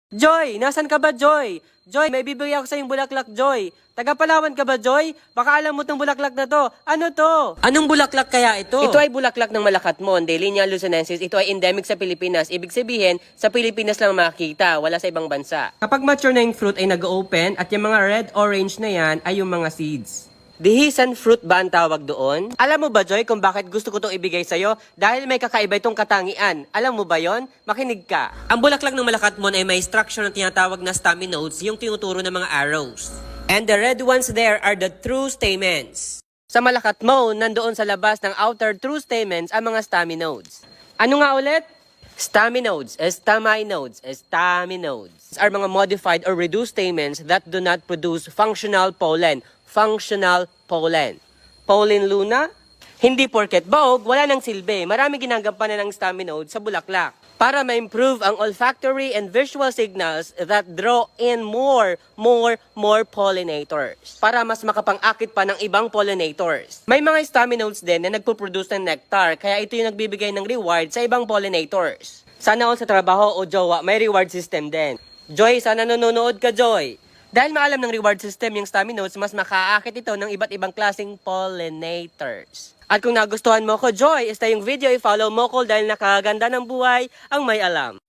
Joy! Nasaan ka ba, Joy? Joy, may bibigay ako sa yung bulaklak, Joy. Taga Palawan ka ba, Joy? Baka alam mo tong bulaklak na to. Ano to? Anong bulaklak kaya ito? Ito ay bulaklak ng Malakatmon, Delinia luzonensis. Ito ay endemic sa Pilipinas. Ibig sabihin, sa Pilipinas lang makikita, wala sa ibang bansa. Kapag mature na yung fruit ay nag-open at yung mga red-orange na yan ay yung mga seeds. Dihisan fruit ba ang tawag doon? Alam mo ba, Joy, kung bakit gusto ko itong ibigay sa'yo? Dahil may kakaiba itong katangian. Alam mo ba yon? Makinig ka. Ang bulaklak ng Malakatmon ay may structure na tinatawag na staminodes, yung tinuturo ng mga arrows. And the red ones there are the true stamens. Sa Malakatmon, nandoon sa labas ng outer true stamens ang mga staminodes. Ano nga ulit? Staminodes, staminodes, staminodes are mga modified or reduced stamens that do not produce functional pollen. Functional pollen. Pollen luna? Hindi porket baog, wala nang silbi. Marami ginagampanan ng staminode sa bulaklak para ma-improve ang olfactory and visual signals that draw in more pollinators. Para mas makapang-akit pa ng ibang pollinators. May mga staminodes din na nagpo-produce ng nectar, kaya ito yung nagbibigay ng reward sa ibang pollinators. Sana all sa trabaho o jowa, may reward system din. Joy, sana nanonood ka, Joy. Dahil maalam ng reward system yung staminodes, mas makaakit ito ng iba't ibang klaseng pollinators. At kung nagustuhan mo ko, Joy, ista yung video, i-follow mo ko dahil nakaganda ng buhay ang may alam.